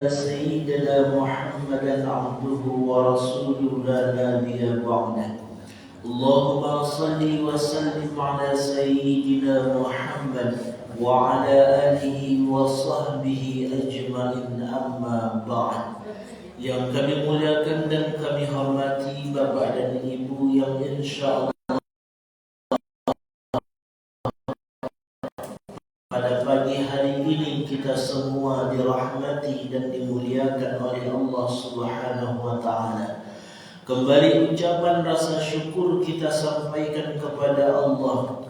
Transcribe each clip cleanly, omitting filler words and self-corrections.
سيدنا محمدا عبده ورسوله لا نبي بعده. اللهم صل وسلم على سيدنا محمد وعلى آله وصحبه أجمعين. أما بعد. Yang kami muliakan dan kami hormati Bapak dan Ibu yang insya Allah pada pagi hari ini kita semua dirahmati dan dimuliakan oleh Allah Subhanahu wa taala. Kembali ucapan rasa syukur kita sampaikan kepada Allah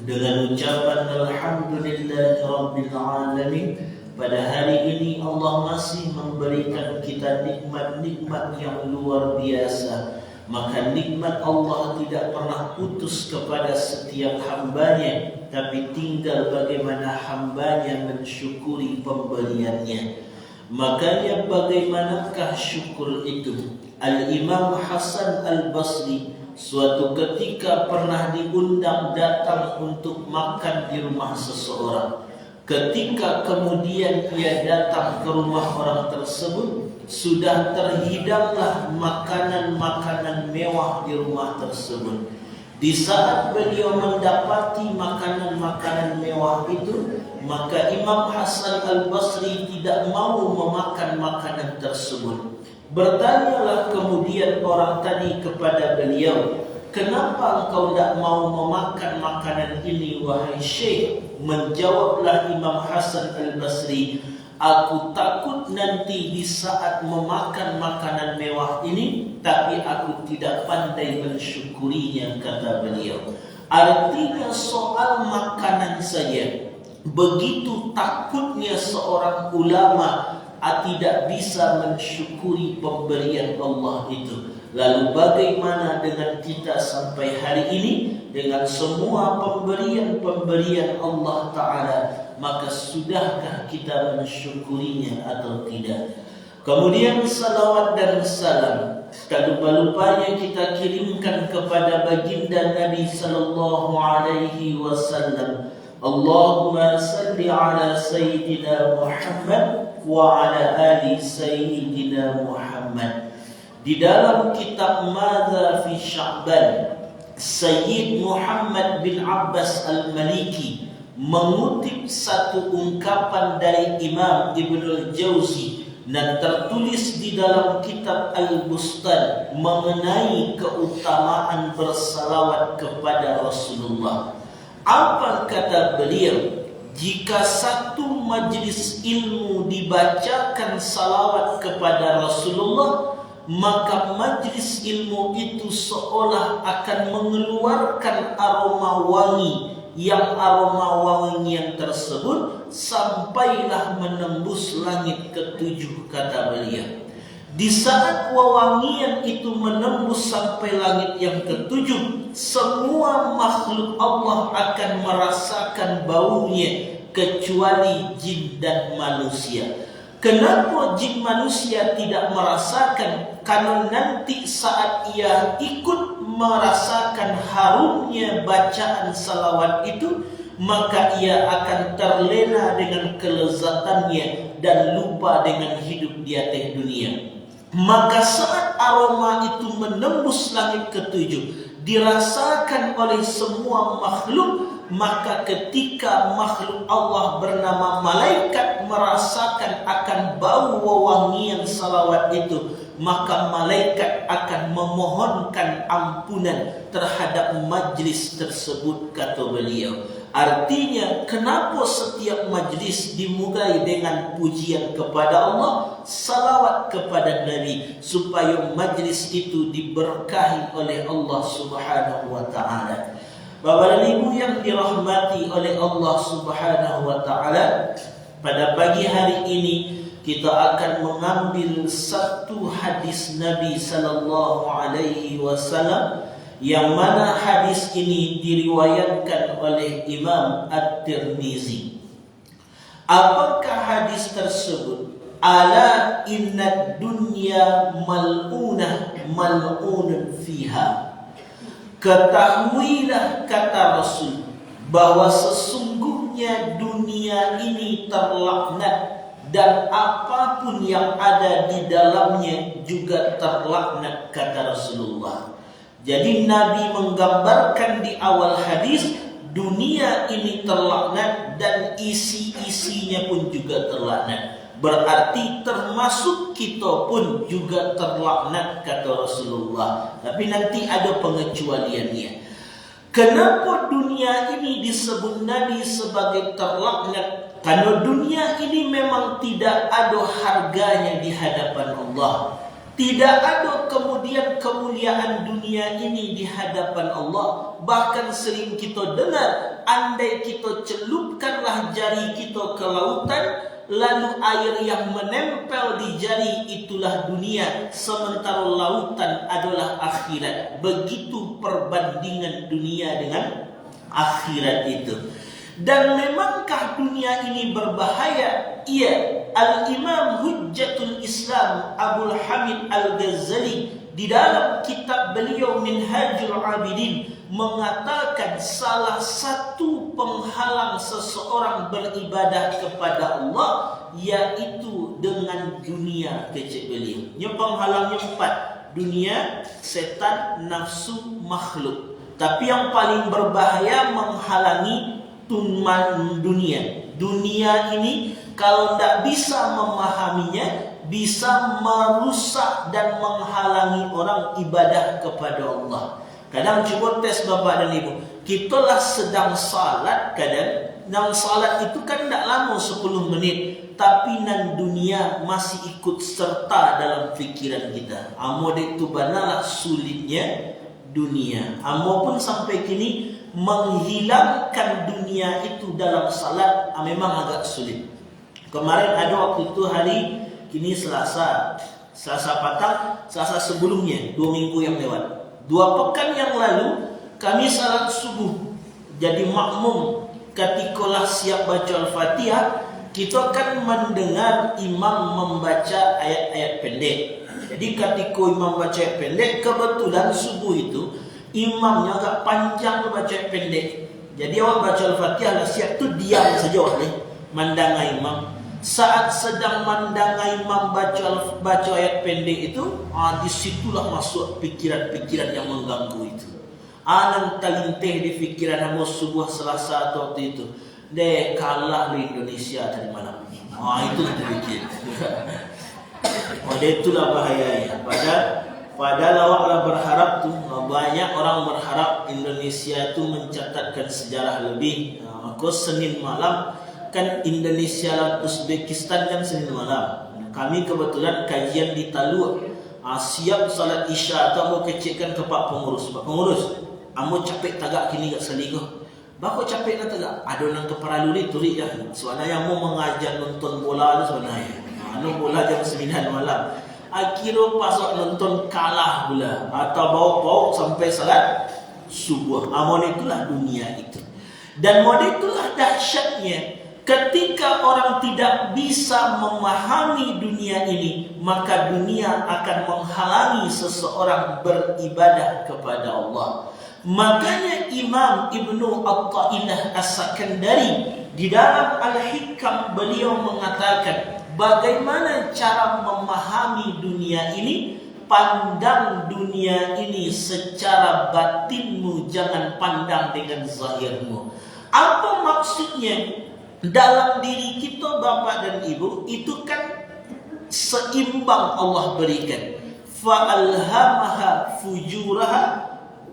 dengan ucapan alhamdulillahirabbil alamin. Pada hari ini Allah masih memberikan kita nikmat-nikmat yang luar biasa. Maka nikmat Allah tidak pernah putus kepada setiap hambanya, tapi tinggal bagaimana hambanya mensyukuri pemberiannya. Makanya bagaimanakah syukur itu? Al-Imam Hasan Al-Basri suatu ketika pernah diundang datang untuk makan di rumah seseorang. Ketika kemudian ia datang ke rumah orang tersebut, sudah terhidanglah makanan-makanan mewah di rumah tersebut. Di saat beliau mendapati makanan-makanan mewah itu, maka Imam Hasan Al-Basri tidak mau memakan makanan tersebut. Bertanyalah kemudian orang tadi kepada beliau, "Kenapa engkau tidak mau memakan makanan ini, wahai Syekh?" Menjawablah Imam Hasan Al-Basri, "Aku takut nanti di saat memakan makanan mewah ini, tapi aku tidak pandai mensyukurinya," kata beliau. Artinya soal makanan saja, begitu takutnya seorang ulama tidak bisa mensyukuri pemberian Allah itu. Lalu bagaimana dengan kita sampai hari ini dengan semua pemberian-pemberian Allah Ta'ala? Maka sudahkah kita mensyukurinya atau tidak? Kemudian salawat dan salam tak lupa-lupanya kita kirimkan kepada baginda Nabi sallallahu alaihi wasallam. Allahumma salli ala Sayyidina Muhammad wa ala ali Sayyidina Muhammad. Di dalam kitab Madza fi Sya'ban, Sayyid Muhammad bin Abbas Al-Maliki mengutip satu ungkapan dari Imam Ibnul Jauzi dan tertulis di dalam kitab Al-Bustan mengenai keutamaan bersalawat kepada Rasulullah. Apa kata beliau? Jika satu majlis ilmu dibacakan salawat kepada Rasulullah, maka majlis ilmu itu seolah akan mengeluarkan aroma wangi, yang aroma wangian tersebut sampailah menembus langit ketujuh, kata beliau. Di saat wewangian itu menembus sampai langit yang ketujuh, semua makhluk Allah akan merasakan baunya kecuali jin dan manusia. Kenapa jin manusia tidak merasakan? Karena nanti saat ia ikut merasakan harumnya bacaan salawat itu, maka ia akan terlena dengan kelezatannya dan lupa dengan hidup di atas dunia. Maka saat aroma itu menembus langit ketujuh, dirasakan oleh semua makhluk, maka ketika makhluk Allah bernama malaikat merasakan akan bau wewangian salawat itu, maka malaikat akan memohonkan ampunan terhadap majlis tersebut, kata beliau. Artinya, kenapa setiap majlis dimulai dengan pujian kepada Allah, salawat kepada Nabi, supaya majlis itu diberkahi oleh Allah Subhanahu wa taala. Bapak dan Ibu yang dirahmati oleh Allah Subhanahu wa taala, pada pagi hari ini kita akan mengambil satu hadis Nabi sallallahu alaihi wasallam, yang mana hadis ini diriwayatkan oleh Imam At-Tirmizi. Apakah hadis tersebut? Ala inna dunya mal'unah mal'unun fiha. Ketahuilah, kata Rasul, bahwa sesungguhnya dunia ini terlaknat dan apapun yang ada di dalamnya juga terlaknat, kata Rasulullah. Jadi Nabi menggambarkan di awal hadis, dunia ini terlaknat dan isi-isinya pun juga terlaknat. Berarti termasuk kita pun juga terlaknat, kata Rasulullah. Tapi nanti ada pengecualiannya. Kenapa dunia ini disebut Nabi sebagai terlaknat? Karena dunia ini memang tidak ada harganya di hadapan Allah. Tidak ada kemudian kemuliaan dunia ini di hadapan Allah. Bahkan sering kita dengar, andai kita celupkanlah jari kita ke lautan, lalu air yang menempel di jari itulah dunia, sementara lautan adalah akhirat. Begitu perbandingan dunia dengan akhirat itu. Dan memangkah dunia ini berbahaya? Iya. Al-Imam Hujjatul Islam Abdul Hamid Al-Ghazali di dalam kitab beliau Minhajul Abidin mengatakan salah satu penghalang seseorang beribadah kepada Allah yaitu dengan dunia, kecil beliau. Ini penghalangnya 4. Dunia, setan, nafsu, makhluk. Tapi yang paling berbahaya menghalangi dunia. Dunia ini kalau tidak bisa memahaminya, bisa merusak dan menghalangi orang ibadah kepada Allah. Kadang coba tes Bapak dan Ibu, kita lah sedang salat, kadang salat itu kan tidak lama 10 menit, tapi nan dunia masih ikut serta dalam fikiran kita. Amo itu banalah sulitnya dunia. Amo pun sampai kini menghilangkan dunia itu dalam salat memang agak sulit. Kemarin ada waktu itu hari kini Selasa petang, Selasa sebelumnya 2 minggu yang lewat, 2 pekan yang lalu kami salat subuh. Jadi makmum ketikalah siap baca Al-Fatihah, kita kan mendengar imam membaca ayat-ayat pendek. Jadi ketika imam baca ayat pendek, kebetulan subuh itu imamnya agak panjang baca pendek. Jadi awak baca Al-Fatihah lah siap tu diam saja awak mandangai imam. Saat sedang mandangai imam baca ayat pendek itu, disitulah masuk pikiran-pikiran yang mengganggu itu. Nang talinteh di pikiran hamba subuh Selasa atau waktu itu. Deh kalah di Indonesia tadi malam ini. Itu dipikir. Itulah bahayanya. Padahal awaklah berharap tuh, banyak orang berharap Indonesia itu mencatatkan sejarah lebih. Maka Senin malam kan Indonesia dan Uzbekistan kan Senin malam. Kami kebetulan kajian di Talua. Siap salat Isya atau mau kecikkan ke Pak Pengurus. Pak Pengurus, amo capek tagak kini gak selingkuh. Bako capek na tagak. Ada nang keparaluli turi ya. Soalnya yang mau mengajar nonton bola itu sebenarnya. Bola jam 9 malam. Akhirnya pasok nonton kalah pula atau bawa sampai salat subuh. Model itulah dunia itu. Dan model itulah dahsyatnya. Ketika orang tidak bisa memahami dunia ini, maka dunia akan menghalangi seseorang beribadah kepada Allah. Makanya Imam Ibnu Athaillah As-Sakandari di dalam Al-Hikam beliau mengatakan, bagaimana cara memahami dunia ini? Pandang dunia ini secara batinmu, jangan pandang dengan zahirmu. Apa maksudnya? Dalam diri kita Bapak dan Ibu itu kan seimbang Allah berikan. Fa'alhamaha fujuraha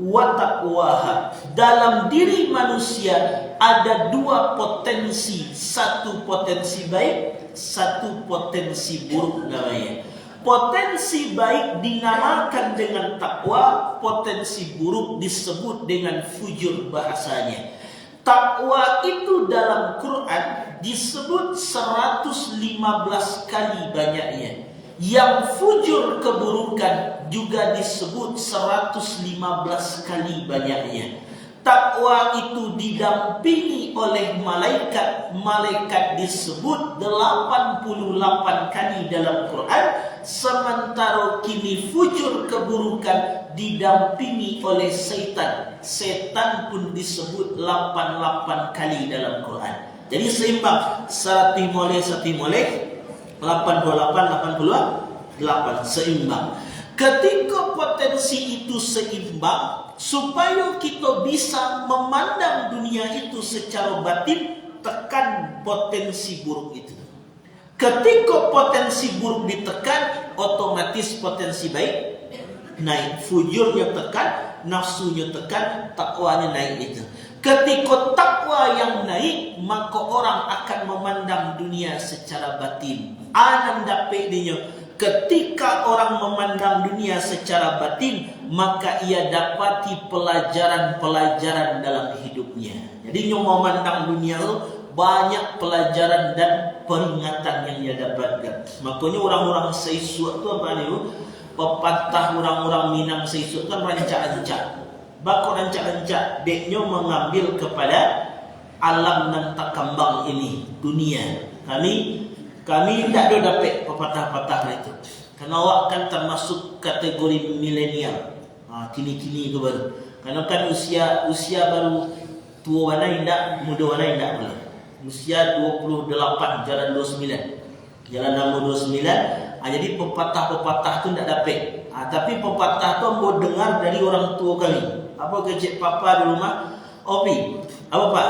wa taqwaha. Dalam diri manusia ada 2 potensi, 1 potensi baik, 1 potensi buruk namanya. Potensi baik dinamakan dengan takwa, potensi buruk disebut dengan fujur bahasanya. Takwa itu dalam Quran disebut 115 kali banyaknya. Yang fujur keburukan juga disebut 115 kali banyaknya. Takwa itu didampingi oleh malaikat. Malaikat disebut 88 kali dalam Quran. Sementara kini fujur keburukan didampingi oleh setan. Setan pun disebut 88 kali dalam Quran. Jadi seimbang. Sati molek 88 seimbang. Ketika potensi itu seimbang, supaya kita bisa memandang dunia itu secara batin, tekan potensi buruk itu. Ketika potensi buruk ditekan, otomatis potensi baik naik. Fujurnya tekan, nafsunya tekan, takwanya naik itu. Ketika takwa yang naik, maka orang akan memandang dunia secara batin. Ananda pedenya. Ketika orang memandang dunia secara batin, maka ia dapati pelajaran-pelajaran dalam hidupnya. Jadi memandang dunia itu banyak pelajaran dan peringatan yang dia dapatkan. Makanya orang-orang Seisuak itu apa nih? Pepatah orang-orang Minang Seisuak kan rancak-rancak. Bakal rancak-rancak deknya mengambil kepada alam nan tak kembang ini, dunia. Kami tidak ada dapat pepatah-pepatah itu. Karena awak kan termasuk kategori milenial. Kini-kini itu baru. Karena kan usia baru tua mana indah, muda mana indah boleh. Usia 28, jalan 29. Jalan nombor 29. Jadi pepatah-pepatah itu tidak dapat. Tapi pepatah itu mau dengar dari orang tua kami. Apa kecik papa di rumah? Opi. Apa pak?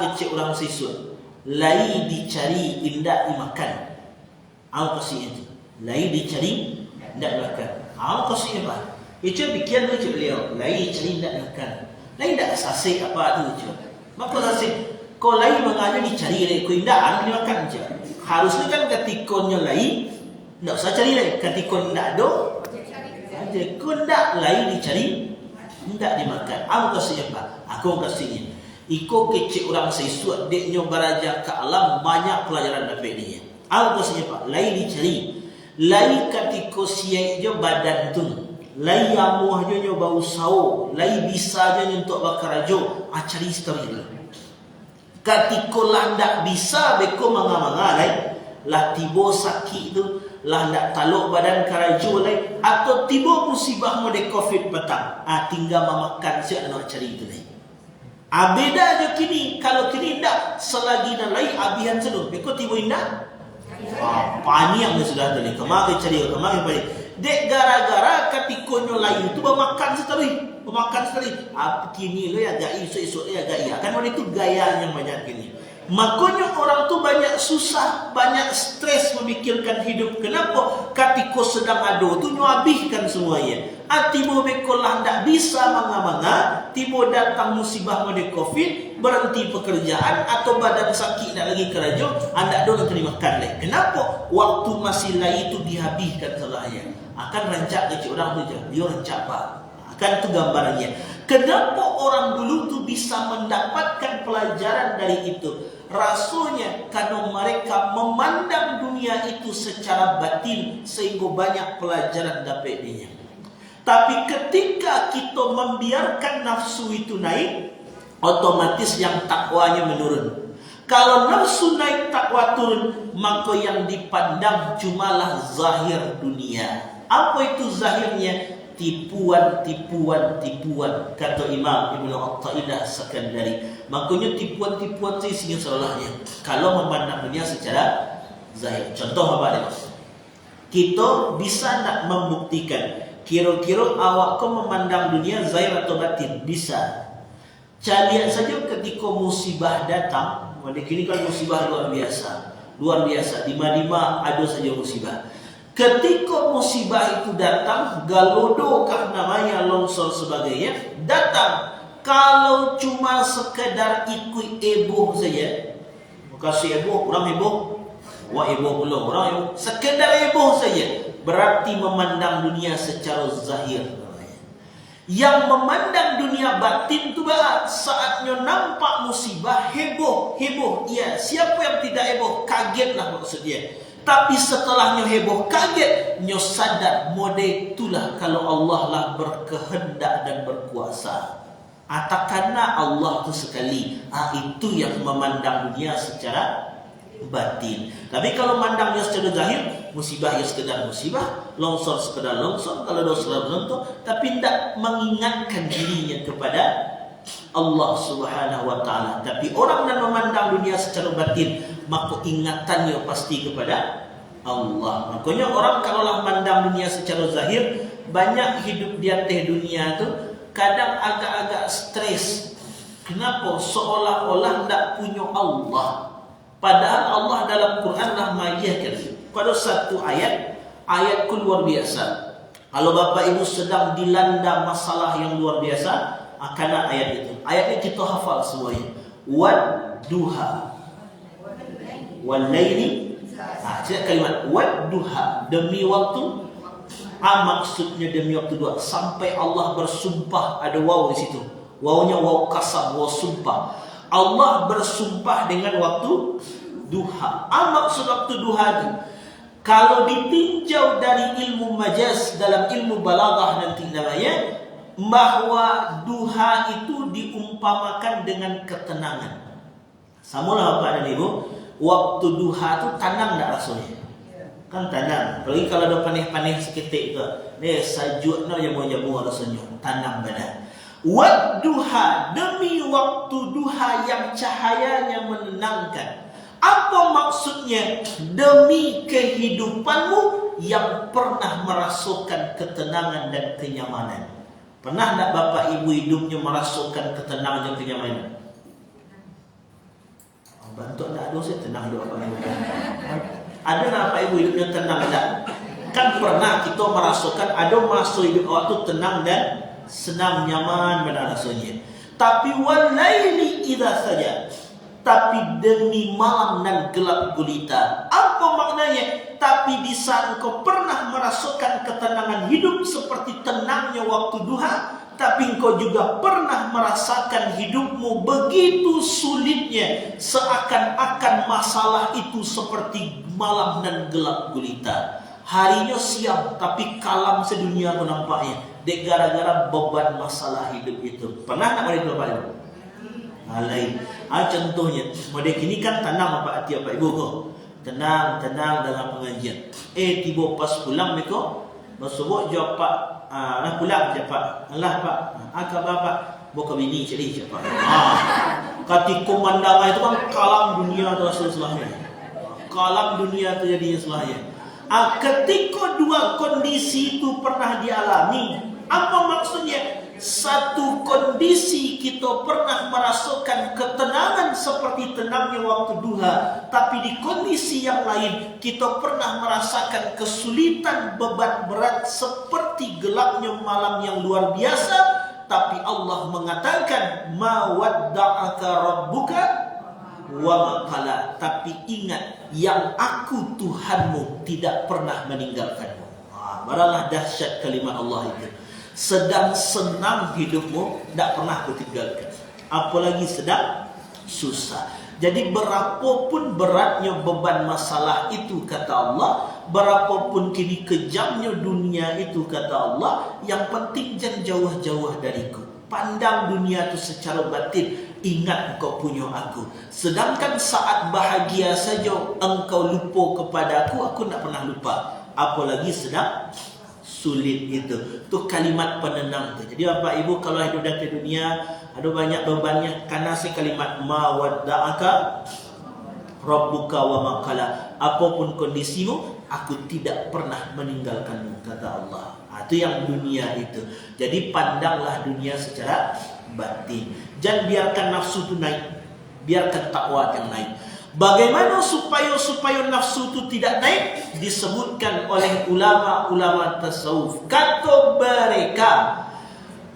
Kecik orang Seisuak. Lai dicari indah dimakan. Aku kasih itu. Lai dicari indah dimakan. Aku kasih apa? Itu bikin tu beliau. Lai dicari indah dimakan. Lai indah sasih apa tu? Maka sasih. Kau lai mengajar dicari lai. Kau indah dimakan je. Harusnya kan ketikanya lai, tidak usah cari lai. Ketika tidak ada, kau tidak lai dicari, tidak dimakan. Aku kasih apa? Aku kasihnya. Iko kecil orang Seisuak deknya beraja ke alam, banyak pelajaran dapat dia. Aku kasihnya pak, lai dicari. Lai ketika siap je badan tu. Lai amuh je bau sau. Lai bisa je untuk bakarajo. Cari story dulu. Ketika lah tak bisa, beko manga-manga lai. Lah tiba sakit tu, lah tak taluk badan karajo lai. Atau tiba musibah mode COVID petang. Tinggal memakan siap nak cari itu lai. Beda je kini. Kalau kini tak, selagi nak lai abihan seluruh. Beko tiba indah. Paniang dia sudah tadi. Kemarin cari, kemarin balik. Dek gara-gara ketika lai itu bermakan sekali. Kini lo ya gai, esok ya gai. Kan orang itu gaya yang banyak kini. Makanya orang tu banyak susah, banyak stres memikirkan hidup. Kenapa? Ketika sedang ada tu nyuabihkan semuanya. Tiba bekolah tak bisa manga-manga, tiba datang musibah mode COVID, berhenti pekerjaan atau badan sakit nak lagi kerja, anda ada nak terima makan lagi. Kenapa? Waktu masih lain itu dihabiskan selaya. Akan rancak kecil orang tu je. Dia rancak apa? Akan tu gambarannya. Kenapa orang dulu tu bisa mendapatkan pelajaran dari itu? Rasanya karena mereka memandang dunia itu secara batin sehingga banyak pelajaran dapat dia. Tapi ketika kita membiarkan nafsu itu naik, otomatis yang takwanya menurun. Kalau nafsu naik, takwa turun, maka yang dipandang cumalah zahir dunia. Apa itu zahirnya? Tipuan, kata Imam Ibn Atta'idah Sekandari. Makanya tipuan itu isinya salahnya. Kalau memandang dunia secara zahir. Contoh apa dia? Kita bisa nak membuktikan kira-kira awak kau memandang dunia zahir atau batin? Bisa. Lihat saja ketika musibah datang. Kini kan musibah luar biasa. Di mana ada saja musibah. Ketika musibah itu datang, galodo kah namanya, longsor sebagainya datang. Kalau cuma sekedar ikut heboh saja, kasih heboh, orang heboh, belum orang heboh, sekedar heboh saja, berarti memandang dunia secara zahir. Yang memandang dunia batin tu saatnya nampak musibah heboh. Ya, siapa yang tidak heboh? Kagetlah maksudnya. Tapi setelahnya heboh kaget, nyo sadar mode itulah kalau Allah lah berkehendak dan berkuasa. Karena Allah tu sekali. Itu yang memandang dunia secara batin. Tapi kalau mandangnya secara zahir, musibah ya sekedar musibah, longsor sekedar longsor, kalau dosa beruntung, tapi tidak mengingatkan dirinya kepada Allah Subhanahu wa taala. Tapi orang yang memandang dunia secara batin, maka ingatannya pasti kepada Allah. Makanya orang kalaulah mandang dunia secara zahir, banyak hidup di atas dunia tu kadang agak-agak stres. Kenapa? Seolah-olah tak punya Allah. Padahal Allah dalam Quran dah mengajarkan pada satu ayat luar biasa. Kalau Bapak Ibu sedang dilanda masalah yang luar biasa, akan ayat itu. Ayatnya kita hafal semuanya. Wad-duha wal-laili. Setiap kalimat wad-duha, demi waktu. Maksudnya demi waktu dua. Sampai Allah bersumpah, ada waw di situ. Wawnya waw kasam, waw sumpah. Allah bersumpah dengan waktu duha. Maksud waktu duha itu, kalau ditinjau dari ilmu majaz dalam ilmu balaghah nanti namanya, bahwa duha itu diumpamakan dengan ketenangan. Samalah Bapak dan Ibu, waktu duha itu tenang tak rasanya? Kan tenang. Apalagi kalau ada panih-panih seketik ke, sajuknya jamu-jamu rasanya, tenang badan. Wadduha, demi waktu duha yang cahayanya menenangkan. Apa maksudnya? Demi kehidupanmu yang pernah merasakan ketenangan dan kenyamanan. Pernah tak Bapak Ibu hidupnya merasakan ketenangan dan kenyamanan? Bantu tak ada, saya tenang doa Bapak Ibu. Ada tak Bapak Ibu hidupnya tenang tak? Kan pernah kita merasakan ada masa hidup waktu tenang dan senang, nyaman benar rasanya. Tapi walaili idza saja, tapi demi malam dan gelap gulita. Apa maknanya? Tapi di saat engkau pernah merasakan ketenangan hidup seperti tenangnya waktu duha, tapi engkau juga pernah merasakan hidupmu begitu sulitnya, seakan-akan masalah itu seperti malam dan gelap gulita. Harinya siang, tapi kalam sedunia pun nampaknya. Dek gara-gara beban masalah hidup itu. Pernah tak balik Bapak Ibu? Lain. Contohnya, model ini kan tenang Bapak hati Bapak Ibu kok. Tenang dengan pengajian. Tiba pas pulang mereka masuk jawab Pak, pulang je Pak. Allah Pak, agak Bapak buka bini jadi je Pak. Ketika pemandangan itu kan kalam dunia tu selesai. Kalam dunia tu jadi selesai. Ketika dua kondisi itu pernah dialami, apa maksudnya? Satu kondisi kita pernah merasakan ketenangan seperti tenangnya waktu duha, tapi di kondisi yang lain kita pernah merasakan kesulitan, beban berat seperti gelapnya malam yang luar biasa. Tapi Allah mengatakan ma wadda'aka rabbuka wa ma qala, tapi ingat yang aku Tuhanmu tidak pernah meninggalkanmu. Baralah dahsyat kalimat Allah itu. Sedang senang hidupmu, tak pernah aku tinggalkan. Apalagi sedang susah. Jadi berapapun beratnya beban masalah itu, kata Allah, berapapun kini kejamnya dunia itu, kata Allah, yang penting jangan jauh-jauh dariku. Pandang dunia itu secara batin, ingat engkau punya aku. Sedangkan saat bahagia saja engkau lupa kepada aku tak pernah lupa. Apalagi sedang sulit itu. Itu kalimat penenang tu. Jadi Bapak Ibu kalau hidup di dunia ada banyak bebannya, karena si kalimat ma wadda'aka rabbuka wa ma qala. Apapun kondisimu, aku tidak pernah meninggalkanmu, kata Allah. Itu yang dunia itu. Jadi pandanglah dunia secara batin. Jangan biarkan nafsu itu naik. Biarkan takwa yang naik. Bagaimana supaya nafsu itu tidak naik? Disebutkan oleh ulama-ulama tasawuf. Kata mereka,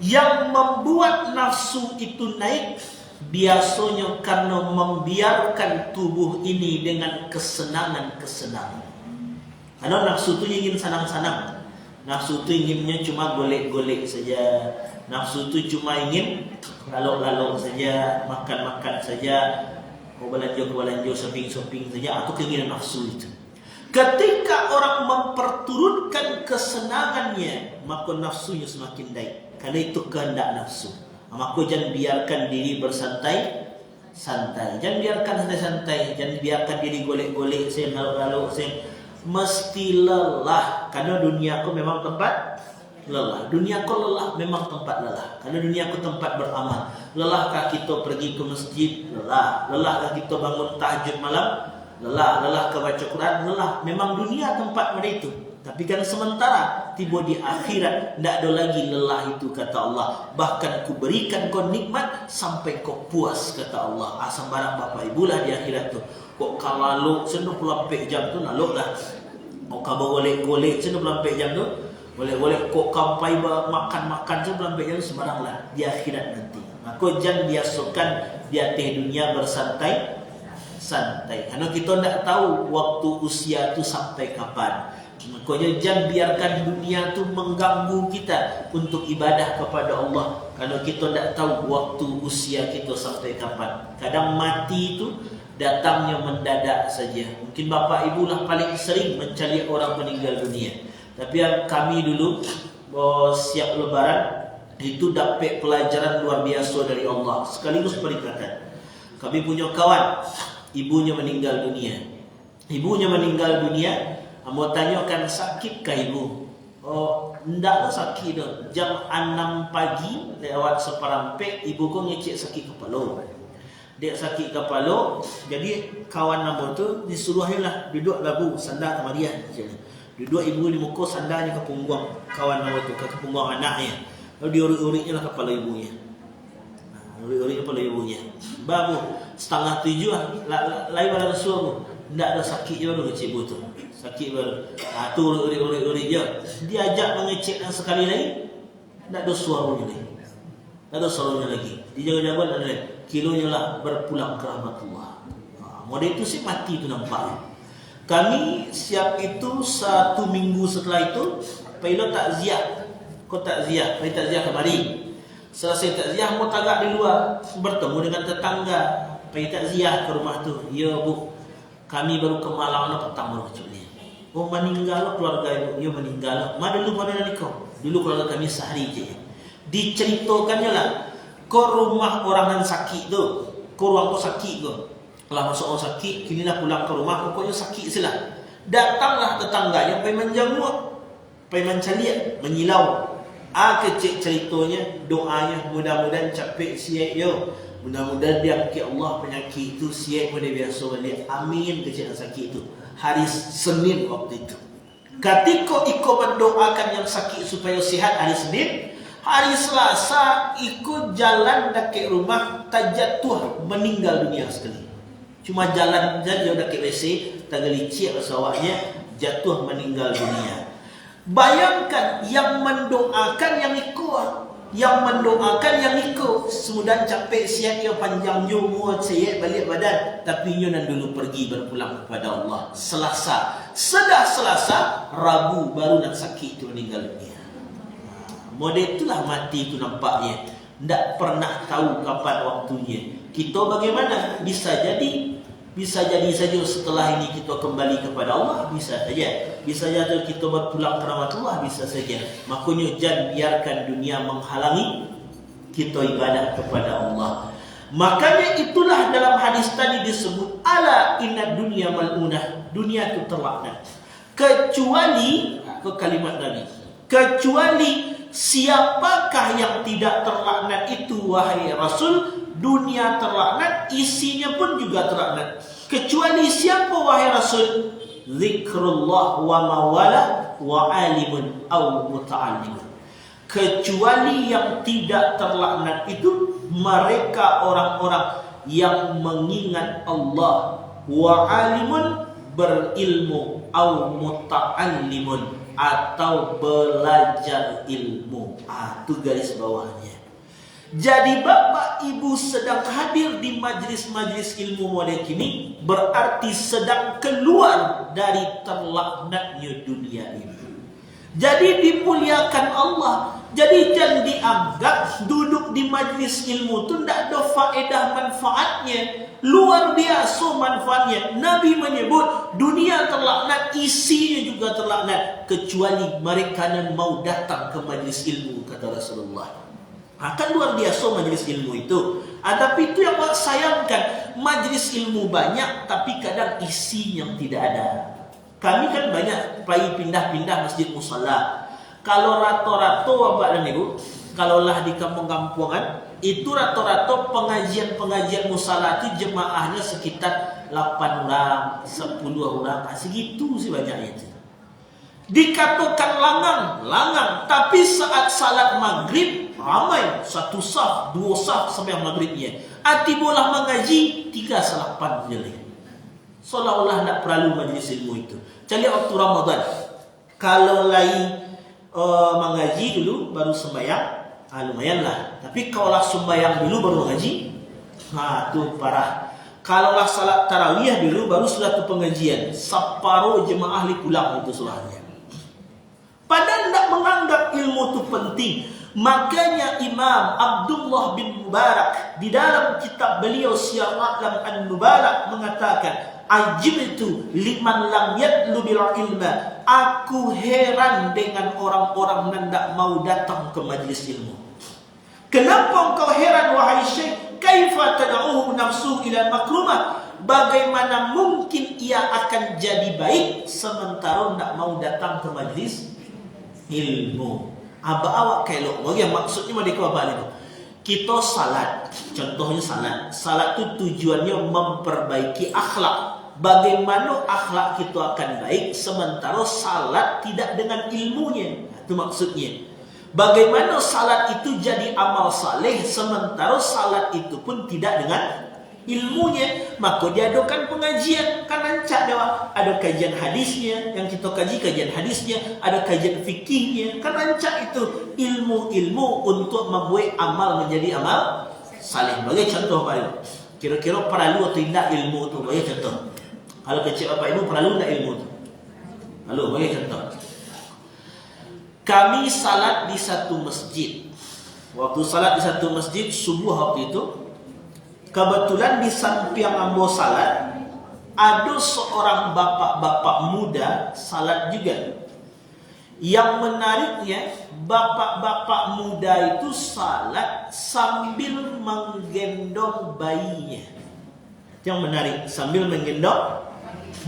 yang membuat nafsu itu naik biasanya karena membiarkan tubuh ini dengan kesenangan-kesenangan. Karena nafsu itu ingin senang-senang. Nafsu itu inginnya cuma golek-golek saja. Nafsu itu cuma ingin lalu-lalu saja, makan-makan saja, belanja, shopping saja. Atau keinginan nafsu itu. Ketika orang memperturutkan kesenangannya, maka nafsunya semakin naik. Karena itu kehendak nafsu. Maka jangan biarkan diri bersantai-santai. Jangan biarkan santai-santai. Jangan biarkan diri golek-golek, lalu-lalu, mesti lelah. Karena dunia aku memang tempat lelah. Dunia aku lelah, memang tempat lelah. Karena dunia aku tempat beramal. Lelahkah kita pergi ke masjid? Lelah. Lelahkah kita bangun tahajud malam? Lelah ke baca Quran, lelah. Memang dunia tempat mereka itu. Tapi kan sementara, tiba di akhirat, tidak ada lagi lelah itu, kata Allah. Bahkan ku berikan kau nikmat sampai kau puas, kata Allah. Sembarang bapak ibu lah di akhirat tu. Kok kalau senang pelampek jam tu, naluk lah. Kok kau golek senang pelampek jam tu, boleh kok kampai makan pelampek jam tu, sembarang lah. Di akhirat nanti. Maka jangan biasakan di atas dunia bersantai. Karena kita tidak tahu waktu usia tu sampai kapan. Makanya jangan biarkan dunia tu mengganggu kita untuk ibadah kepada Allah. Kalau kita tidak tahu waktu usia kita sampai kapan. Kadang mati itu datangnya mendadak saja. Mungkin bapak ibu lah paling sering mencari orang meninggal dunia. Tapi yang kami dulu siap lebaran itu dapat pelajaran luar biasa dari Allah. Sekaligus peringatan. Kami punya kawan, ibunya meninggal dunia. Mau tanyakan sakitkah ibu? Oh, enggak sakit dah. Jam 6 pagi lewat seperampek ibu ko ngecek sakit kepala. Dia sakit kepala, jadi kawan nama tu disuruh lah duduk labu sandar kemarian. Duduk ibu di muka sandarnya ke punggung kawan nama tu, ke punggung anaknya. Lalu diurik-uriknya lah kepala ibunya. Urik-urik kepala ibunya. Baru setengah 7 lah. Lain pada suruh. Tak ada sakit je baru ngecek ibu tu. Sakit baru. Tu urik-urik je. Dia ajak mengecek dan sekali lagi, tak ada suaranya lagi. Dia jaga-jaga dan lain. Kilonya lah berpulang ke rahmatullah. Model itu sih mati tu nampak. Kami siap itu 1 minggu setelah itu, pilot takziah. Kau takziah, pergi takziah kemari. Selesai takziah, mau tagak di luar, bertemu dengan tetangga. Pergi takziah ke rumah tu. Ya bu, kami baru ke Malang petang baru kecuali. Oh meninggal keluarga ibu. Ya meninggal. Dulu pada kau. Dulu keluarga kami sehari je. Diceritakannya lah. Kau rumah orang yang sakit tu. Kau ruang kau sakit tu. Kalau masuk orang sakit, kini lah pulang ke rumah. Pokoknya sakit silah. Datanglah tetangganya, pergi menjenguk, pergi mencaliak, menyilau. Kecik ceritanya, doanya, mudah-mudahan capek siap yo. Mudah-mudahan diangkat Allah penyakit itu siap pada biasa balik. Amin kecil sakit itu. Hari Senin waktu itu. Ketika ikut mendoakan yang sakit supaya sihat hari Senin, hari Selasa ikut jalan dekat rumah terjatuh meninggal dunia sekali. Cuma jalan saja dekat WC, tergelicik pesawatnya, jatuh meninggal dunia. Bayangkan yang mendoakan yang ikut, semudah capek siap dia panjang umur siap balik badan, tapi nyonan dulu pergi berpulang kepada Allah. Selasa, Rabu baru nak sakit itu meninggal dunia. Model itulah mati itu nampaknya. Tak pernah tahu kapan waktunya. Kita bagaimana? Bisa jadi saja setelah ini kita kembali kepada Allah, bisa saja. Bisa saja kita berpulang ke rahmatullah, bisa saja. Makanya jangan biarkan dunia menghalangi kita ibadah kepada Allah. Makanya itulah dalam hadis tadi disebut ala inna dunya mal'unah. Dunia itu terlaknat. Kecuali ke kalimat Nabi. Kecuali siapakah yang tidak terlaknat itu wahai Rasul? Dunia terlaknat, isinya pun juga terlaknat. Kecuali siapa wahai Rasul? Zikrullah wa mawala wa alimun aw muta'allimun. Kecuali yang tidak terlaknat itu mereka orang-orang yang mengingat Allah, wa alimun berilmu, aw muta'allimun atau belajar ilmu. Itu garis bawahnya. Jadi bapak ibu sedang hadir di majlis-majlis ilmu model kini, berarti sedang keluar dari terlaknatnya dunia ini. Jadi dimuliakan Allah. Jadi jangan dianggap duduk di majlis ilmu itu tidak ada faedah manfaatnya. Luar biasa manfaatnya. Nabi menyebut dunia terlaknat, isinya juga terlaknat, kecuali mereka yang mau datang ke majlis ilmu, kata Rasulullah. Akan luar biasa majlis ilmu itu. Tapi itu yang sayangkan, majlis ilmu banyak tapi kadang isi yang tidak ada. Kami kan banyak pergi pindah-pindah masjid musalla. Kalau rato-rato bapak dan ibu, kalaulah di kampung-kampungan, Itu rata-rata pengajian-pengajian musalah itu jemaahnya sekitar 8 orang, 10 orang, segitu sih banyaknya itu. Dikatakan langang, tapi saat salat maghrib ramai, 1 saf, 2 saf sampai maghribnya. Atibolah mengaji 3 salapan je. Seolah-olah tak perlu majlis ilmu itu. Cari waktu Ramadan, kalau lain mengaji dulu baru sembahyang, lumayanlah. Tapi kalau lah sembahyang dulu baru mengaji, itu parah. Kalau lah salat tarawih dulu baru sudah tu pengajian, separuh jemaah li pulang itu sulahnya. Padahal tidak menganggap ilmu itu penting. Makanya Imam Abdullah bin Mubarak di dalam kitab beliau Syiar A'lam An-Nubalak mengatakan, ajibtu liman lam yatlu bil ilma. Aku heran dengan orang-orang yang tidak mau datang ke majlis ilmu. Kenapa engkau heran wahai Syekh? Kaifa tad'uhu nafsu ila makrumah? Bagaimana mungkin ia akan jadi baik sementara tidak mau datang ke majlis ilmu? Awak kelok. Bagi maksudnya mereka apa itu? Kita salat, contohnya salat itu tujuannya memperbaiki akhlak. Bagaimana akhlak kita akan baik sementara salat tidak dengan ilmunya? Itu maksudnya. Bagaimana salat itu jadi amal saleh sementara salat itu pun tidak dengan ilmunya? Maka diadakan pengajian. Kan rancak dewa. Ada kajian hadisnya, yang kita kaji kajian hadisnya, ada kajian fikihnya. Kan rancak itu ilmu-ilmu untuk membuat amal menjadi amal saleh. Bagi contoh Pak, kira-kira perlu atau tidak ilmu itu? Bagi contoh, kalau kecil Bapak Ibu perlu tidak ilmu itu? Lalu bagi contoh, kami salat di satu masjid. Waktu salat di satu masjid subuh waktu itu, kebetulan di samping ambo salat ada seorang bapak-bapak muda salat juga. Yang menariknya, bapak-bapak muda itu salat sambil menggendong bayinya. Yang menarik, sambil menggendong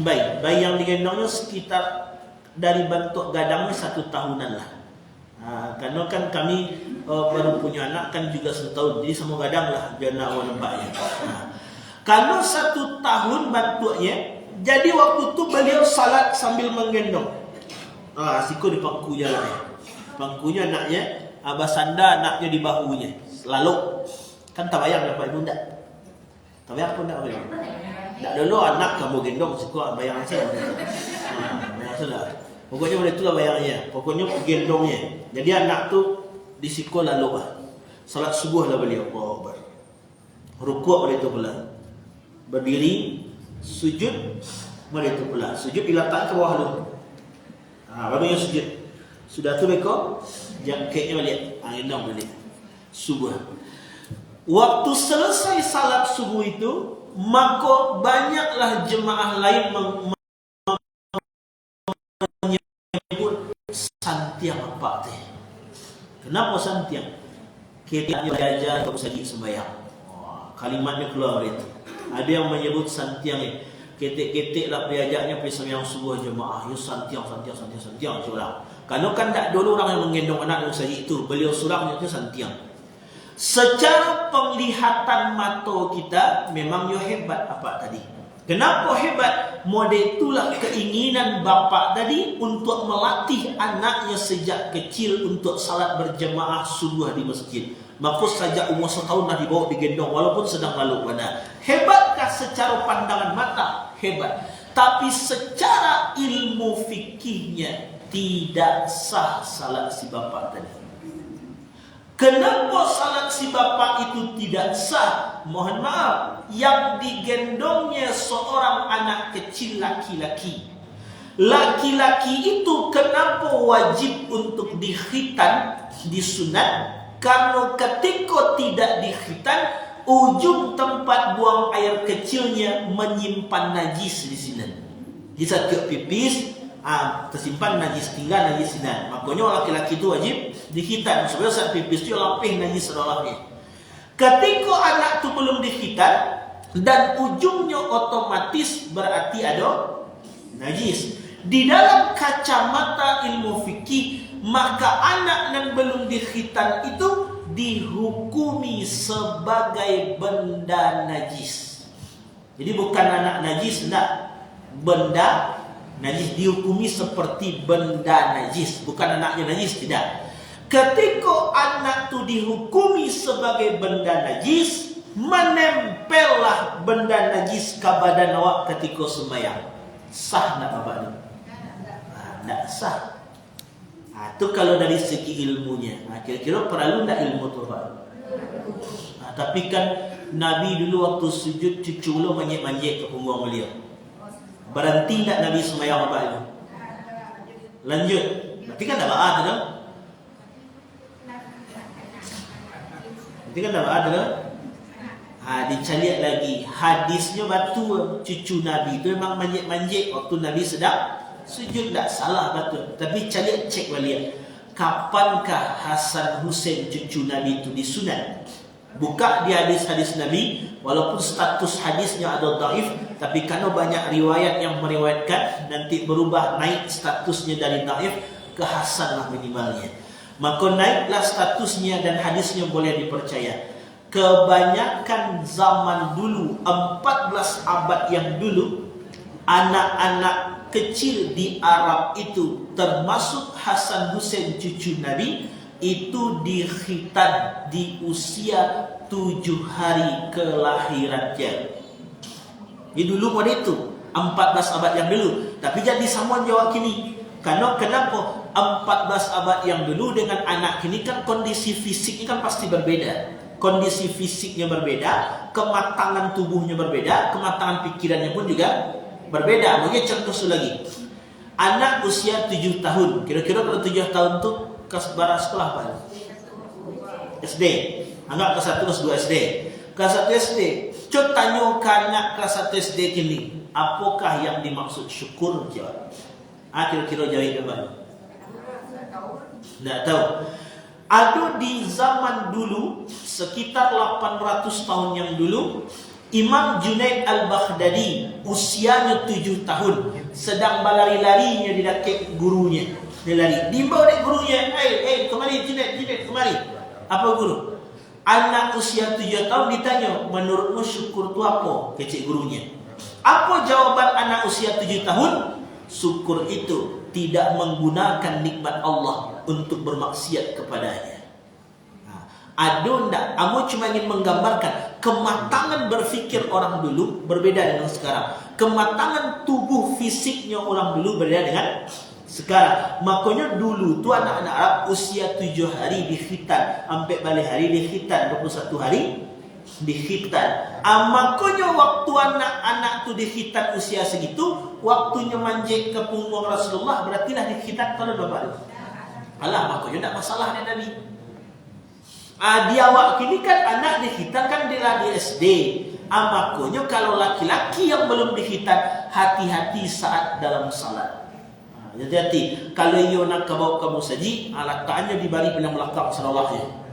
bayi. Bayi yang digendongnya sekitar dari bentuk gadangnya 1 tahunan lah. Karena kan kami baru punya anak kan juga 1 tahun, jadi sama gadang lah biar nak nampaknya. Karena 1 tahun bentuknya, jadi waktu itu beliau salat sambil menggendong. Siku di pangku jalan. Pangkunya anaknya, abah sanda anaknya di bahunya. Lalu kan tabayang Bapak Ibu enggak? Tabayang pun enggak boleh. Tak dulu anak kamu gendong siku bayang saya. Bayang sudah. Pokoknya boleh itulah bayangnya. Pokoknya gendongnya. Jadi anak tu di siku lalu salat subuh lah beliau. Allahu Akbar. Rukuk pada itu pula. Berdiri, sujud pada itu pula. Sujud diletak ke bawah dulu. Baru yang sujud. Sudah tu mereka jangkitnya balik. Gendong balik. Subuh. Waktu selesai salat subuh itu, maka banyaklah jemaah lain menyebut santiang apa teh. Kenapa santiang? Kita belajar untuk saja sembahyang. Kalimatnya keluar itu. Ada yang menyebut santiang ni. Ketik-ketik lah belajarnya pergi sembahyang subuh jemaah. Ya santiang curang. Karena kan tak dulu orang yang menggendong anak yang saja itu. Beliau surangnya itu santiang. Secara penglihatan mata kita memang yo hebat apa tadi. Kenapa hebat? Model itulah keinginan bapa tadi untuk melatih anaknya sejak kecil untuk salat berjemaah subuh di masjid. Maka sejak umur 1 tahun dah dibawa digendong walaupun sedang lalu pada. Hebatkah secara pandangan mata? Hebat. Tapi secara ilmu fikihnya tidak sah salat si bapa tadi. Kenapa salat si bapa itu tidak sah? Mohon maaf, yang digendongnya seorang anak kecil laki-laki. Laki-laki itu kenapa wajib untuk dikhitan, disunat? Karena ketika tidak dikhitan, ujung tempat buang air kecilnya menyimpan najis di sini. Di setiap pipis tersimpan najis, tinggal najis di sana. Makanya laki-laki itu wajib dikhitan supaya saat pipis itu lapih najis seolahnya. Ketika anak itu belum dikhitan dan ujungnya otomatis berarti ada najis. Di dalam kacamata ilmu fikih, maka anak yang belum dikhitan itu dihukumi sebagai benda najis. Jadi bukan anak najis, enggak. Benda najis dihukumi seperti benda najis, bukan anaknya najis, tidak. Ketika anak tu dihukumi sebagai benda najis, menempellah benda najis ke badan awak ketika sembahyang. Sah tak apa ni? Tak sah. Itu kalau dari segi ilmunya. Kira-kira perlu tak ilmu tu Pak? Tapi kan Nabi dulu waktu sujud cucu manjek-manjek ke punggung beliau. Berhenti tak Nabi sembahyang apa itu? Lanjut. Berarti kan tak ada dah. Berarti kan tak ada. Dicari lagi hadisnya batu cucu Nabi itu memang manjek-manjek waktu Nabi sedang sujud, tak salah betul. Tapi cek balik kapankah Hasan Hussein cucu Nabi itu disunat? Buka di hadis-hadis Nabi, walaupun status hadisnya ada dhaif, tapi karena banyak riwayat yang meriwayatkan, nanti berubah naik statusnya dari dhaif ke hasan lah minimalnya. Maka naiklah statusnya dan hadisnya boleh dipercaya. Kebanyakan zaman dulu, 14 abad yang dulu, anak-anak kecil di Arab itu, termasuk Hasan Hussein cucu Nabi, itu dikhitan di usia 7 hari kelahirannya. Di dulu pada itu 14 abad yang dulu. Tapi jadi sama jawab kini. Karena kenapa 14 abad yang dulu dengan anak kini kan kondisi fisiknya kan pasti berbeda. Kondisi fisiknya berbeda, kematangan tubuhnya berbeda, kematangan pikirannya pun juga berbeda. Mungkin contoh lagi. Anak usia 7 tahun. Kira-kira kalau 7 tahun tu kelas sekolah apa? SD. Anggap kelas 1, kelas 2 SD. Kelas 1 SD. Coba tanya ke anak kelas 1 SD kini, apakah yang dimaksud syukur? Jawab. Kira-kira jawab apa? Tidak tahu. Ada di zaman dulu, sekitar 800 tahun yang dulu, Imam Junaid Al-Baghdadi usianya 7 tahun, sedang berlari-larinya di dekat gurunya. Dia lari, dibawa oleh gurunya. Kemari Junaid, kemari. Apa guru? Anak usia 7 tahun ditanya, menurutmu syukur itu apa? Kecik gurunya. Apa jawaban anak usia 7 tahun? Syukur itu tidak menggunakan nikmat Allah untuk bermaksiat kepadanya. Ada enggak? Aku cuma ingin menggambarkan kematangan berfikir orang dulu berbeda dengan sekarang. Kematangan tubuh fisiknya orang dulu berbeda dengan sekarang. Makanya dulu tu anak-anak Arab usia 7 hari dikhitan, sampai balik hari dikhitan, 21 hari dikhitan. Makanya waktu anak-anak tu dikhitan usia segitu, waktunya manjek ke punggung Rasulullah, berarti lah dikhitan pada bapak. Alah, makanya tak masalah ni Nabi. Di awak kini kan anak dikhitan kan dia di SD. Makanya kalau laki-laki yang belum dikhitan, hati-hati saat dalam salat. Hati-hati. Kalau ia nak bawa kamu saji, letaknya di bari bilang belakang salawatnya.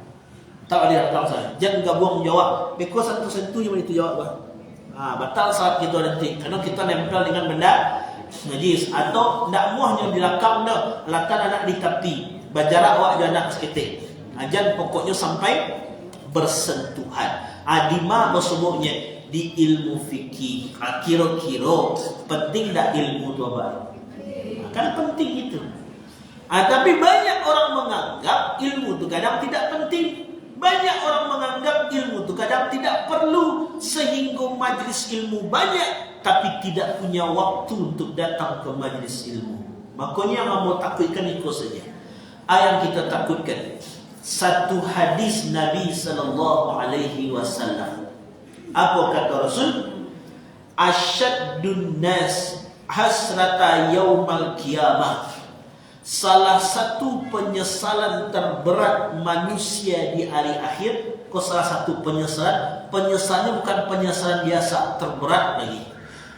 Tak ada belakang saya. Jangan gabung jawab. Because satu sentuh yang itu jawab. Batal saat kita nanti. Karena kita nempel dengan benda najis. Atau tak muahnya di belakang dah. Letak anak di tepi. Berjarak awak je anak seketik. Jangan pokoknya sampai bersentuhan. Di mana sebutnya? Di ilmu fikih. Kira-kira penting tak ilmu tu apa? Kan penting itu. Tapi banyak orang menganggap ilmu itu kadang tidak penting. Banyak orang menganggap ilmu itu kadang tidak perlu, sehingga majlis ilmu banyak tapi tidak punya waktu untuk datang ke majlis ilmu. Makanya yang mau takutkan itu saja. Yang kita takutkan satu hadis Nabi sallallahu alaihi wasallam. Apa kata Rasul? Asyaddun nas hasrata yaumal qiyamah. Salah satu penyesalan terberat manusia di hari akhir. Kok salah satu penyesalan? Penyesalannya bukan penyesalan biasa, terberat lagi.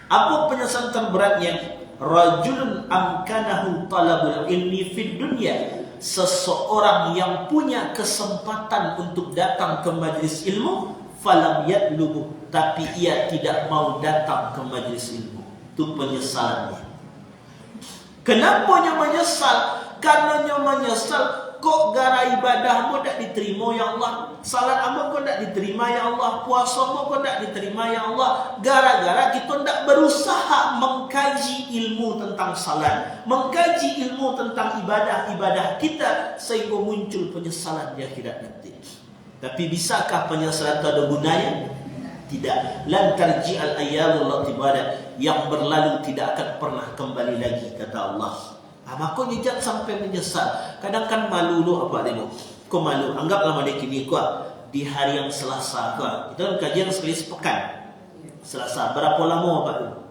Apa penyesalan terberatnya? Rajulun amkanahu talabul ilmi fid dunya. Seseorang yang punya kesempatan untuk datang ke majlis ilmu, falam yatlubu, tapi ia tidak mau datang ke majlis ilmu. Itu penyesalannya. Kenapa dia menyesal? Karena dia menyesal menyesal. Kok gara ibadah mu tak diterima ya Allah, salat amu kok tak diterima ya Allah, puasa mu kok tak diterima ya Allah. Gara-gara kita tak berusaha mengkaji ilmu tentang salat, mengkaji ilmu tentang ibadah-ibadah kita, sehingga muncul penyesalan di akhirat nanti. Tapi bisakah penyesalan itu ada gunanya? Tidak. Lan tarji'al ayyamul latibada, yang berlalu tidak akan pernah kembali lagi, kata Allah. Makanya jangan sampai menyesal. Kadang kan malu lo apa dulu. Kau malu. Anggaplah pada kini kau di hari yang Selasa kau. Itu kan kajian sekali sepekan. Selasa. Berapa lama Pak?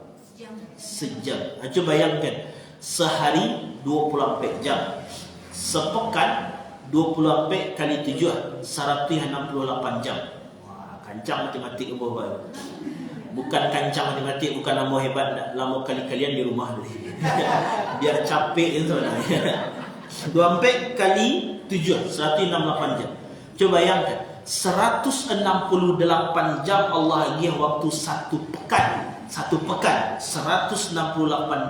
Sejam. Coba bayangkan. Sehari 24 jam. Sepekan 24 kali 7 168 jam. Wah, kancang matematik umur baru. Bukan kancang matematik, bukan lama hebat, lama kali-kalian di rumah dulu. Biar capek itu sebenarnya. 24 kali 7 168 jam. Coba bayangkan 168 jam Allah bagi waktu satu pekan. 168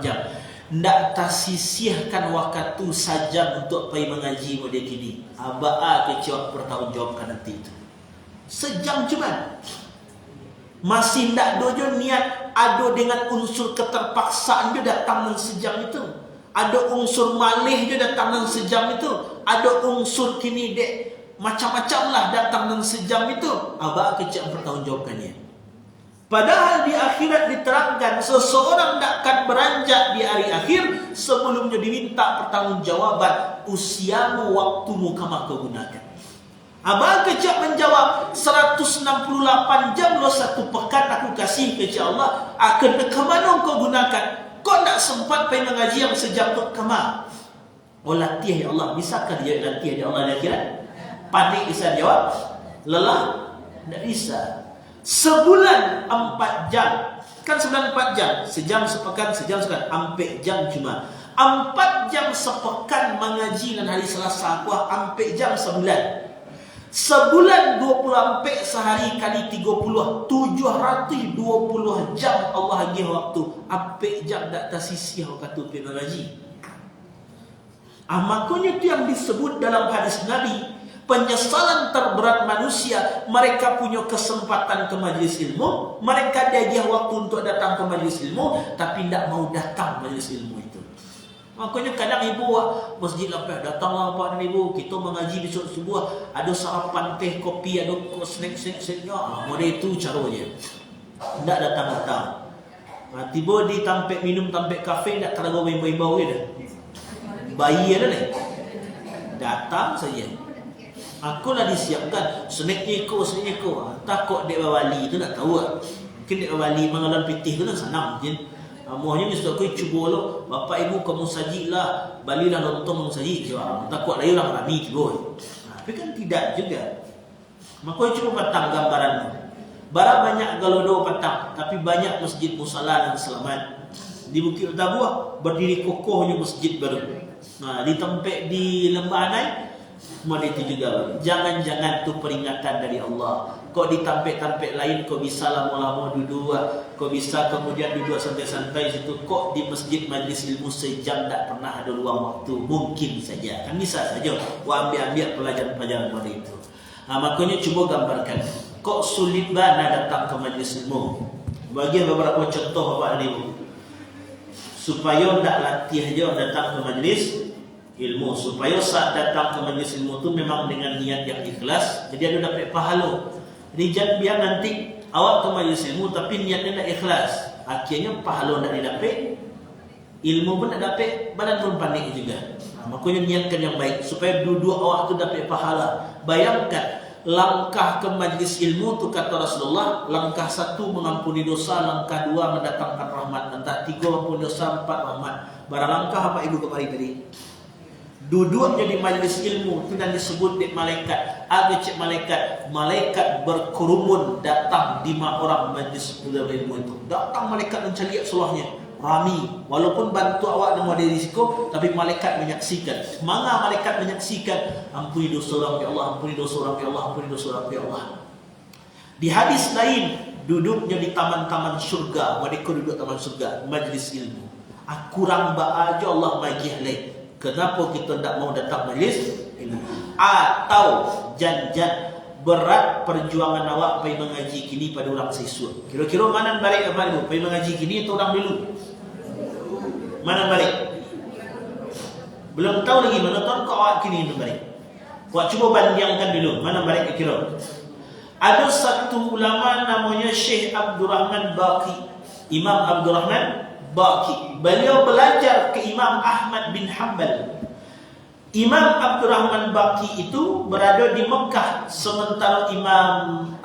jam. Ndak tersisihkan waktu saja untuk pergi mengaji model gini. Abah kecil bertanggungjawabkan nanti itu. Sejam cuma. Masih tidak dojo niat ada dengan unsur keterpaksaan dia datang dengan sejam itu. Ada unsur malih dia datang dengan sejam itu. Ada unsur kini dek macam-macam lah datang dengan sejam itu. Abah kecil bertanggungjawabkannya. Padahal di akhirat diterangkan seseorang tidak akan beranjak di hari akhir sebelumnya diminta pertanggungjawaban usiamu, waktumu kama kau gunakan. Abang kecil menjawab 168 jam lo satu pekan aku kasih kecil Allah akan ke mana kau gunakan? Kau tak sempat pergi mengaji yang sejam tu kemana? Oh latih ya Allah. Bisakah dia latih ya Allah dia kira? Panik bisa jawab? Lelah? Tak bisa. Sebulan 4 jam. Kan sebulan 4 jam. Sejam sepekan, sejam sepekan. 4 jam cuma. 4 jam sepekan mengaji dan hari Selasa. Wah 4 jam sebulan. Sebulan 24 sehari kali 30 720 jam Allah bagi waktu. Apa jam tak tersisih waktu pergi mengaji. Makanya itu yang disebut dalam hadis Nabi, penyesalan terberat manusia. Mereka punya kesempatan ke majlis ilmu, mereka diajar waktu untuk datang ke majlis ilmu, tapi tidak mau datang majlis ilmu itu. Makanya kadang ibu masjid lapar datanglah Pak dan Ibu, kita mengaji besok subuh, ada sarapan teh kopi, ada snack-snacknya. Model itu caranya. Tidak datang-datang. Tiba di tampek minum tampek kafe, tidak terlalu bau-bau dah. Bayi ada ni. Datang saja. Aku lah disiapkan snacknya ko. Takut dek wali itu nak tahu. Mungkin dek wali mengalam pitih tu nak senang mungkin. Mohonnya mesti aku cuba lo, bapak ibu kamu sajilah, balilah lontong saji. Takut layu orang rami tiba. Tapi kan tidak juga. Maka cuba patang gambaran. Barang banyak galodo patang, tapi banyak masjid musala dan selamat. Di Bukit Tabuah berdiri kokohnya masjid baru. Di tempat di Lembah Anai, semua itu juga. Jangan-jangan tu peringatan dari Allah. Kau di tampek-tampek lain kau bisa lama-lama duduk, kau bisa kemudian duduk santai-santai situ. Kok di masjid majlis ilmu sejam tak pernah ada luang waktu? Mungkin saja, kan bisa saja. Ambil pelajaran-pelajaran pada itu. Makanya cuba gambarkan. Kok sulit banget datang ke majlis ilmu? Bagi beberapa contoh Bapak dan Ibu, supaya tak latih aja datang ke majlis ilmu, supaya saat datang ke majlis ilmu tu memang dengan niat yang ikhlas, jadi ada dapat pahala. Jadi jangan biar nanti awak ke majlis ilmu tapi niatnya tak ikhlas, akhirnya pahala tak didapat, ilmu pun tak dapat, badan pun panik juga. Makanya niatkan yang baik supaya dua-dua awak tu dapat pahala. Bayangkan langkah ke majlis ilmu tu kata Rasulullah, langkah 1 mengampuni dosa, langkah 2 mendatangkan rahmat, langkah 3 mengampuni dosa, 4 rahmat. Barang langkah apa ibu kemarin tadi? Duduknya di majlis ilmu itu dan disebut di malaikat. Ada cik malaikat berkerumun datang 5 orang majlis ilmu itu. Datang malaikat mencari sulahnya, rami. Walaupun bantu awak dan ada risiko, tapi malaikat menyaksikan. Manga malaikat menyaksikan, ampuni dosa orang ya Allah, ampuni dosa orang ya Allah, ampuni dosa orang ya Allah. Di hadis lain, duduknya di taman-taman surga. Mereka duduk taman surga, majlis ilmu. Kurang ba aja Allah bagi lain. Kenapa kita tak mau datang majlis ilmu? Atau janjan berat perjuangan awak pergi mengaji kini pada orang siswa. Kira-kira mana balik apa dulu? Pergi mengaji kini atau orang dulu? Mana balik? Belum tahu lagi mana tahun kau awak kini itu balik. Awak cuba bandingkan dulu. Mana balik kira? Ada satu ulama namanya Syekh Abdurrahman Baqi. Imam Abdurrahman Baqi. Beliau belajar ke Imam Ahmad bin Hanbal. Imam Abdurrahman Baqi itu berada di Mekah, sementara Imam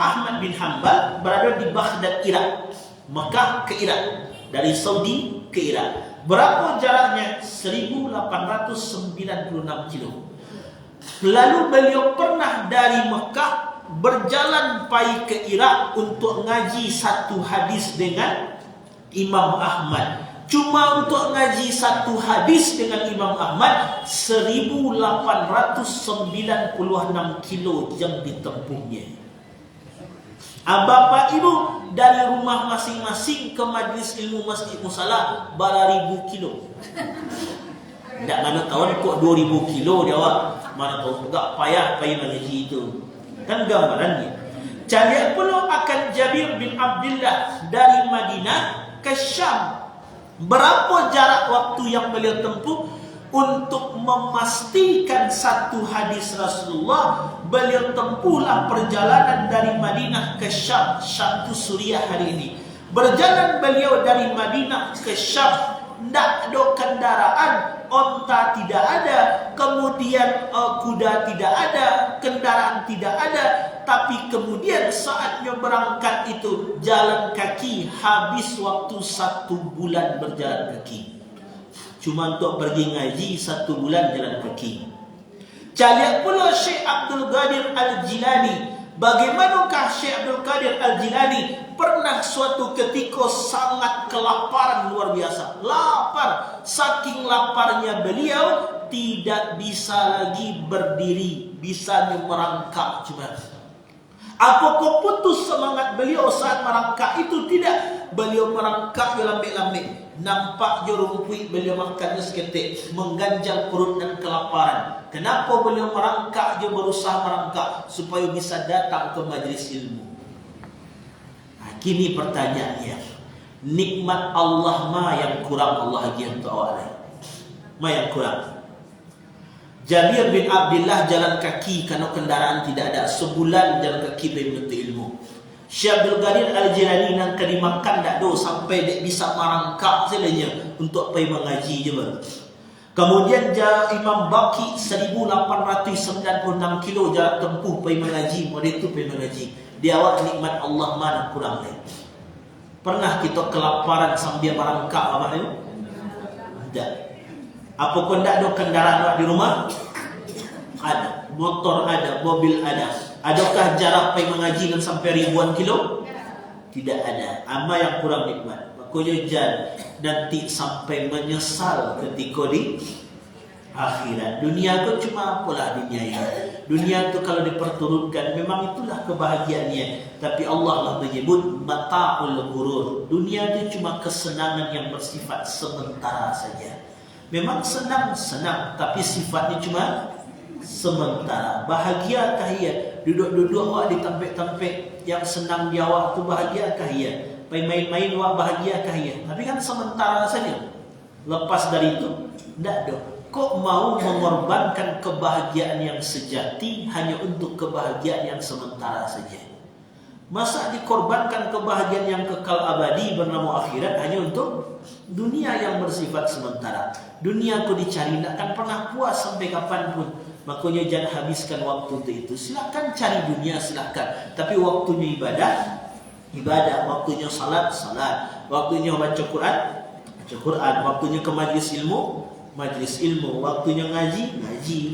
Ahmad bin Hanbal berada di Baghdad, Irak. Mekah ke Irak, dari Saudi ke Irak. Berapa jaraknya? 1896 kilo. Lalu beliau pernah dari Mekah berjalan pergi ke Irak untuk ngaji satu hadis dengan Imam Ahmad. Cuma untuk ngaji satu hadis dengan Imam Ahmad 1896 kilo yang ditempuhnya. Bapak Ibu, dari rumah masing-masing ke majlis ilmu Masjid Musalah baribu kilo. Tak mana tahun kok 2000 kilo dia awak. Mana tahu tak payah pergi mengaji itu. Kan gambarannya. Cari pula akan Jabir bin Abdullah dari Madinah ke Syam. Berapa jarak waktu yang beliau tempuh untuk memastikan satu hadis Rasulullah? Beliau tempuhlah perjalanan dari Madinah ke Syam. Syam itu Suriah hari ini. Berjalan beliau dari Madinah ke Syam. Tak ada kendaraan, onta tidak ada, kemudian kuda tidak ada, kendaraan tidak ada. Tapi kemudian saatnya berangkat itu jalan kaki, habis waktu 1 bulan berjalan kaki. Cuma untuk pergi ngaji 1 bulan jalan kaki. Cari pula Syekh Abdul Qadir Al-Jilani. Bagaimanakah Syekh Abdul Qadir Al-Jilani pernah suatu ketika sangat kelaparan luar biasa. Lapar. Saking laparnya beliau tidak bisa lagi berdiri, bisa merangkak cuma. Apakah putus semangat beliau saat merangkak itu? Tidak. Beliau merangkak lambe-lambe. Nampak je rumput beliau makannya seketik, mengganjal perut dan kelaparan. Kenapa beliau merangkak je, berusaha merangkak supaya bisa datang ke majlis ilmu? Kini pertanyaannya, nikmat Allah ma yang kurang Allah lagi untuk awak? Ma yang kurang. Jabir bin Abdullah jalan kaki kerana kendaraan tidak ada. Sebulan jalan kaki pergi menuntut ilmu. Syekh Abdul Qadir Al-Jilani nak dimakan tak do sampai dia bisa merangkak selanya untuk pergi mengaji je baru. Kemudian Imam Baqi 1896 kilo jarak tempuh pergi mengaji, model tu pergi mengaji. Dia awak nikmat Allah mana kurang lain. Pernah kita kelaparan sambil merangkak apa ni? Tidak. Apa pun tak ada kendaraan awak di rumah? Ada. Motor ada, mobil ada. Adakah jarak pergi mengaji dan sampai ribuan kilo? Tidak ada. Ama yang kurang nikmat. Makanya jangan nanti sampai menyesal ketika di akhirat. Dunia itu cuma apalah dunia ini. Dunia itu kalau diperturunkan memang itulah kebahagiaannya. Tapi Allah lah menyebut mata'ul ghurur. Dunia itu cuma kesenangan yang bersifat sementara saja. Memang senang, tapi sifatnya cuma sementara. Bahagiakah ia? Duduk-duduk awak di tampik-tampik yang senang di awak tu, bahagiakah ia? Main-main awak bahagiakah ia? Tapi kan sementara saja. Lepas dari itu, tidak ada. Kok mau mengorbankan kebahagiaan yang sejati hanya untuk kebahagiaan yang sementara saja? Masa dikorbankan kebahagiaan yang kekal abadi bernama akhirat hanya untuk dunia yang bersifat sementara? Dunia aku dicari, tak akan pernah puas sampai kapanpun. Makanya jangan habiskan waktu untuk itu. Silakan cari dunia, silakan. Tapi waktunya ibadah, waktunya salat, waktunya baca Quran, waktunya ke majlis ilmu, waktunya ngaji.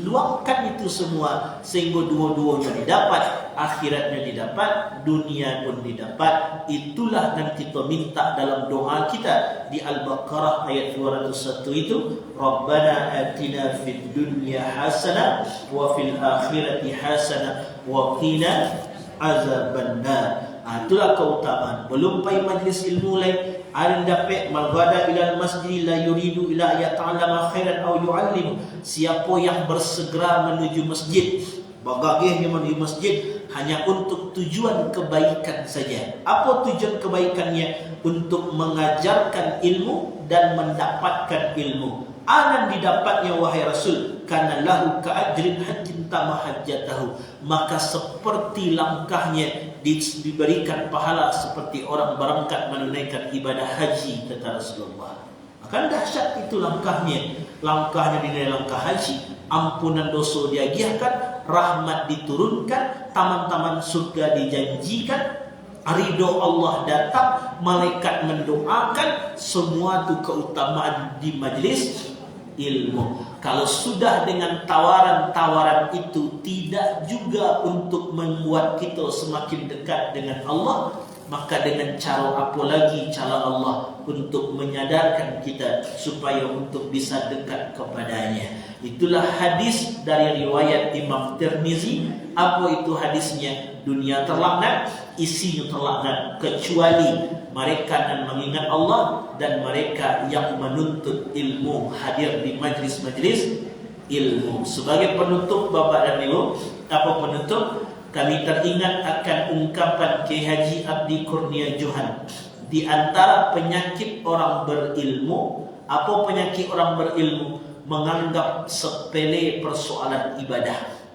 Luangkan itu semua sehingga dua-duanya didapat, akhiratnya didapat, dunia pun didapat. Itulah yang kita minta dalam doa kita di Al-Baqarah ayat 201 itu, Rabbana atina fid dunya hasanah wa fil akhirati hasanah wa qina azabannar. Itulah keutamaan. Belum pergi majlis ilmu lain, Ada dapat malghada ilal masjid la yuridu ila yata'allama khairan aw yu'allim. Siapa yang bersegera menuju masjid, bagagihnya menuju masjid hanya untuk tujuan kebaikan saja. Apa tujuan kebaikannya? Untuk mengajarkan ilmu dan mendapatkan ilmu. Anan didapatnya wahai Rasul, kana lahu ka'ajrin hajjin tamahajjatahu. Maka seperti langkahnya diberikan pahala seperti orang berangkat menunaikan ibadah haji, kata Rasulullah. Akan dahsyat itu langkahnya. Langkahnya dinilai langkah haji. Ampunan dosa diagiahkan, rahmat diturunkan, taman-taman surga dijanjikan, ridho Allah datang, malaikat mendoakan. Semua itu keutamaan di majlis ilmu. Kalau sudah dengan tawaran-tawaran itu tidak juga untuk membuat kita semakin dekat dengan Allah, maka dengan cara apa lagi cara Allah untuk menyadarkan kita supaya untuk bisa dekat kepadanya. Itulah hadis dari riwayat Imam Tirmizi. Apa itu hadisnya? Dunia terlaknat, isinya terlaknat, kecuali mereka yang mengingat Allah dan mereka yang menuntut ilmu, hadir di majlis-majlis ilmu. Sebagai penutup Bapak dan Ibu, apa penutup? Kami teringat akan ungkapan Kiai Haji Abdi Kurnia Johan. Di antara penyakit orang berilmu, apa penyakit orang berilmu? Menganggap sepele persoalan ibadah.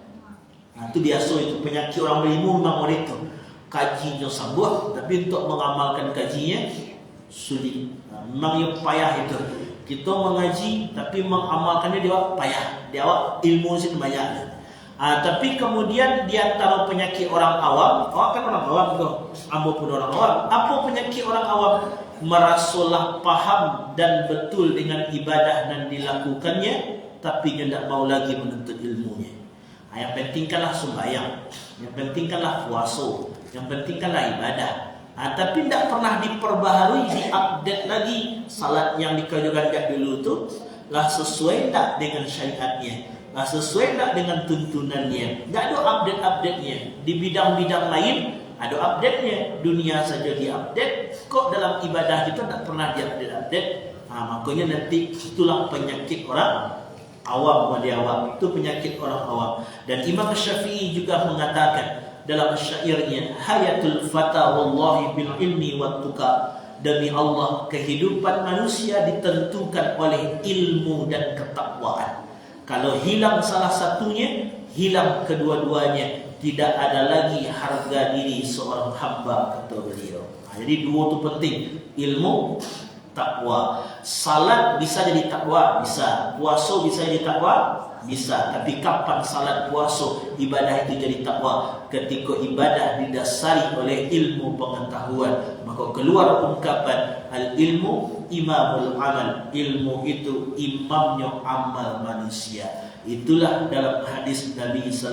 Nah, itu biasa, itu penyakit orang berilmu memang itu. Kajinya sanggup, tapi untuk mengamalkan kajinya sulit. Nah, memang ia payah itu. Kita mengaji, tapi mengamalkannya dia payah. Dia ilmu sih banyak. Tapi kemudian di antara penyakit orang awam, kan orang awam tuh, ambo pun orang awam. Apa penyakit orang awam? Merasalah paham dan betul dengan ibadah dan dilakukannya, tapi dia tidak mau lagi menuntut ilmunya. Yang pentingkanlah sembahyang, yang pentingkanlah puasa, yang pentingkanlah ibadah. Tapi tidak pernah diperbaharui, diupdate lagi. Salat yang dikajukan dulu tu lah sesuai tak dengan syariatnya, lah sesuai tak dengan tuntunannya. Tidak ada update-update-nya. Di bidang-bidang lain ada update-nya. Dunia saja diupdate, kok dalam ibadah kita tidak pernah diupdate-update. Makanya nanti itulah penyakit orang awam, wadi awam. Itu penyakit orang awam. Dan Imam Syafi'i juga mengatakan dalam syairnya, hayatul fata wallahi bil ilmi wat tuqa. Demi Allah, kehidupan manusia ditentukan oleh ilmu dan ketakwaan. Kalau hilang salah satunya, hilang kedua-duanya. Tidak ada lagi harga diri seorang hamba, kata beliau. Jadi dua itu penting, ilmu, takwa. Salat bisa jadi takwa, bisa. Puasa bisa jadi takwa, bisa. Tapi kapan salat, puasa, ibadah itu jadi takwa? Ketika ibadah didasari oleh ilmu pengetahuan. Maka keluar ungkapan al-ilmu imamul amal. Ilmu itu imamnya amal manusia. Itulah dalam hadis Nabi SAW.